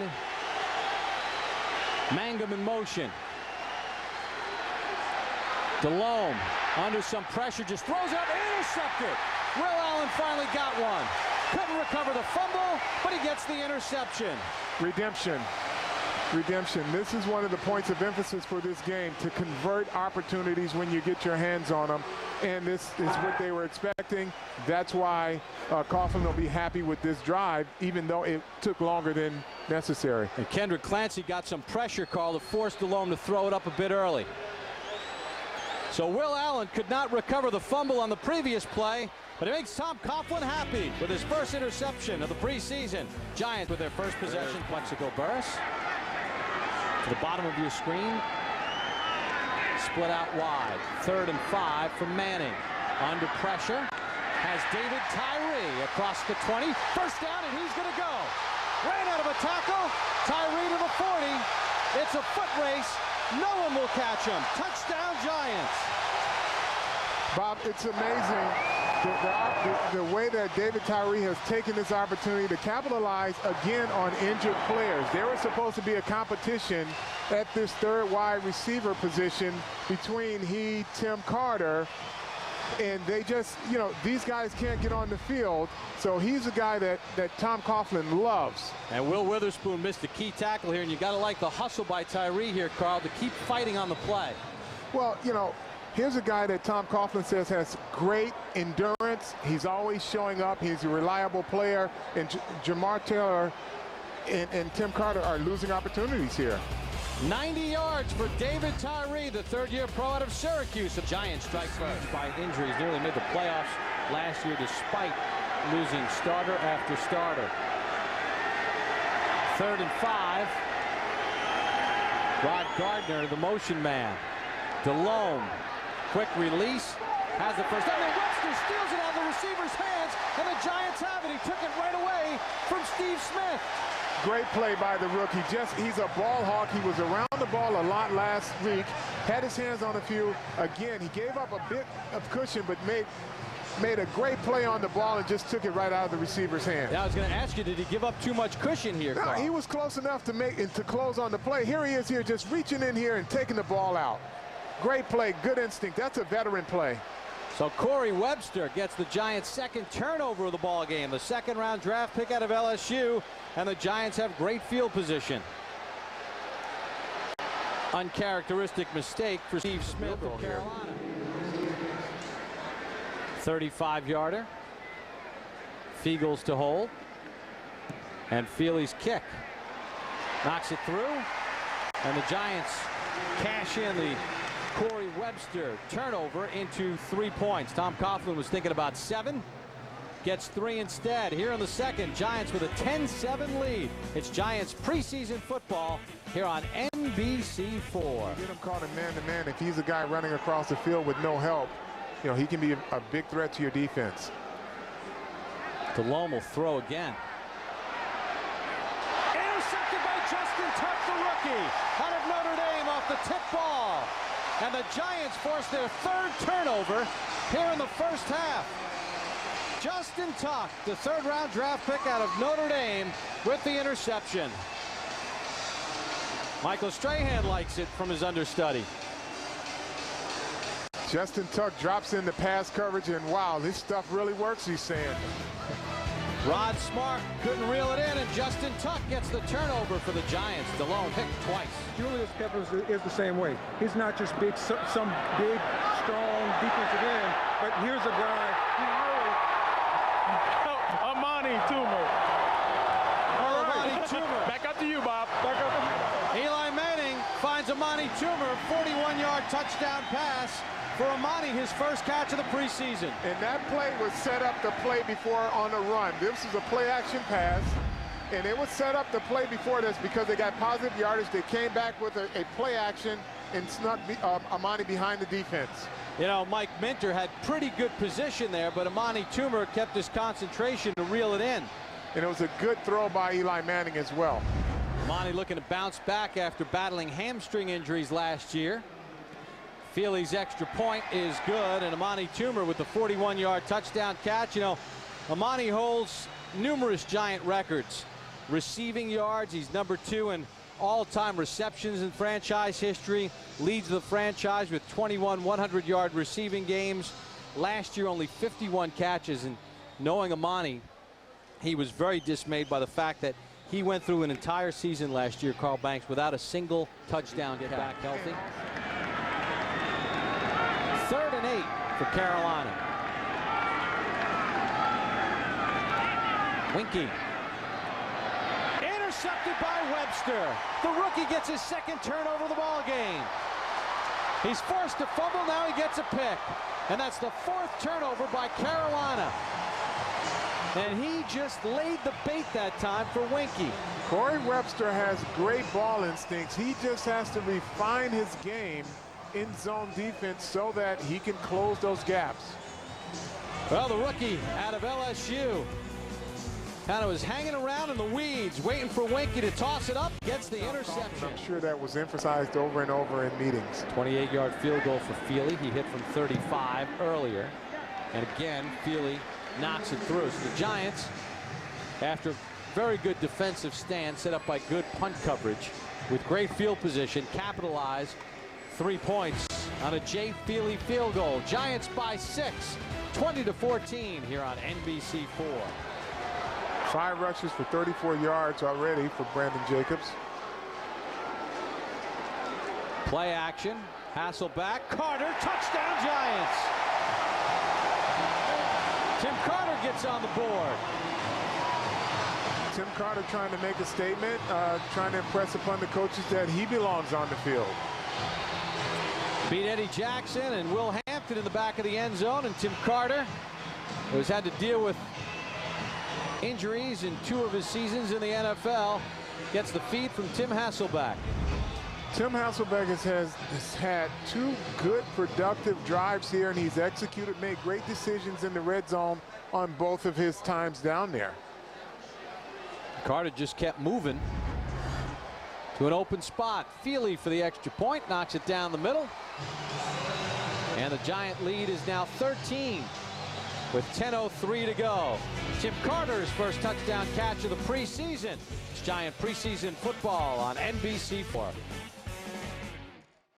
line. Mangum in motion. Delhomme under some pressure, just throws out, intercepted. Will Allen finally got one. Couldn't recover the fumble, but he gets the interception. Redemption. Redemption. This is one of the points of emphasis for this game, to convert opportunities when you get your hands on them. And this is what they were expecting. That's why Coughlin will be happy with this drive, even though it took longer than necessary. And Kendrick Clancy got some pressure, Carl, to force Delhomme to throw it up a bit early. So Will Allen could not recover the fumble on the previous play, but it makes Tom Coughlin happy with his first interception of the preseason. Giants with their first possession. Plexico Burris to the bottom of your screen. Split out wide. 3rd and 5 for Manning. Under pressure. Has David Tyree across the 20. First down, and he's going to go. Ran out of a tackle. Tyree to the 40. It's a foot race. No one will catch him. Touchdown, Giants. Bob, it's amazing the way that David Tyree has taken this opportunity to capitalize again on injured players. There was supposed to be a competition at this 3rd wide receiver position between Tim Carter, and they just, you know, these guys can't get on the field. So he's a guy that Tom Coughlin loves. And Will Witherspoon missed a key tackle here, and you got to like the hustle by Tyree here, Carl, to keep fighting on the play. Well, you know, here's a guy that Tom Coughlin says has great endurance. He's always showing up. He's a reliable player. And Jamar Taylor and Tim Carter are losing opportunities here. 90 yards for David Tyree, the 3rd-year pro out of Syracuse. The Giants strike first by injuries. Nearly made the playoffs last year despite losing starter after starter. 3rd and 5. Rod Gardner, the motion man. Delhomme, quick release, has the first down. Webster steals it out of the receiver's hands, and the Giants have it. He took it right away from Steve Smith. Great play by the rookie. He's a ball hawk. He was around the ball a lot last week. Had his hands on a few. Again, he gave up a bit of cushion, but made a great play on the ball and just took it right out of the receiver's hand. Yeah, I was going to ask you, did he give up too much cushion here, Carl? No, he was close enough to close on the play. Here he is here, just reaching in here and taking the ball out. Great play, good instinct. That's a veteran play. So Cory Webster gets the Giants' 2nd turnover of the ball game. The 2nd-round draft pick out of LSU, and the Giants have great field position. Uncharacteristic mistake for Steve Smith of Carolina. 35-yarder. Fiegels to hold. And Feely's kick. Knocks it through. And the Giants cash in the Cory Webster turnover into 3 points. Tom Coughlin was thinking about 7. Gets 3 instead. Here in the 2nd, Giants with a 10-7 lead. It's Giants preseason football here on NBC4. Get him caught in man-to-man. If he's a guy running across the field with no help, you know, he can be a big threat to your defense. Delhomme will throw again. Intercepted by Justin Tuck, the rookie, out of Notre Dame off the tip ball. And the Giants force their 3rd turnover here in the first half. Justin Tuck, the 3rd-round draft pick out of Notre Dame, with the interception. Michael Strahan likes it from his understudy. Justin Tuck drops in the pass coverage, and wow, this stuff really works, he's saying. Rod Smart couldn't reel it in, and Justin Tuck gets the turnover for the Giants. Delhomme hit twice. Julius Peppers is the same way. He's not just big, some big, strong defensive end, but here's a guy who really... Amani Toomer. All right. Amani Toomer. Back up to you, Bob. back up. Eli Manning finds Amani Toomer, 41-yard touchdown pass for Amani, his first catch of the preseason. And that play was set up to play before on the run. This is a play-action pass, and it was set up to play before this because they got positive yardage. They came back with a play-action and snuck Amani behind the defense. You know, Mike Minter had pretty good position there, but Amani Toomer kept his concentration to reel it in. And it was a good throw by Eli Manning as well. Amani looking to bounce back after battling hamstring injuries last year. Feely's extra point is good, and Amani Toomer with the 41-yard touchdown catch. You know, Amani holds numerous Giant records. receiving yards. He's number 2 in all-time receptions in franchise history. Leads the franchise with 21 100-yard receiving games. Last year, only 51 catches. And knowing Amani, he was very dismayed by the fact that he went through an entire season last year, Carl Banks, without a single touchdown. Get back healthy. 3rd and 8 for Carolina. Winkie. Intercepted by Webster. The rookie gets his 2nd turnover of the ball game. He's forced to fumble. Now he gets a pick. And that's the 4th turnover by Carolina. And he just laid the bait that time for Winkie. Cory Webster has great ball instincts. He just has to refine his game in zone defense so that he can close those gaps. Well, the rookie out of LSU kind of was hanging around in the weeds, waiting for Winkie to toss it up. Gets the interception. I'm sure that was emphasized over and over in meetings. 28-yard field goal for Felly. He hit from 35 earlier. And again, Felly knocks it through. So the Giants, after very good defensive stand set up by good punt coverage with great field position, capitalize 3 points on a Jay Felly field goal. Giants by 6, 20-14 here on NBC4. 5 rushes for 34 yards already for Brandon Jacobs. Play action. Hassellback. Carter. Touchdown Giants. Tim Carter gets on the board. Tim Carter trying to make a statement, trying to impress upon the coaches that he belongs on the field. Beat Eddie Jackson and Will Hampton in the back of the end zone, and Tim Carter, who has had to deal with injuries in 2 of his seasons in the NFL, gets the feed from Tim Hassellback. Tim Hassellback has had 2 good productive drives here, and he's made great decisions in the red zone on both of his times down there. Carter just kept moving to an open spot. Felly for the extra point, knocks it down the middle. And the Giant lead is now 13 with 10:03 to go. Tim Carter's first touchdown catch of the preseason. It's Giant preseason football on NBC4.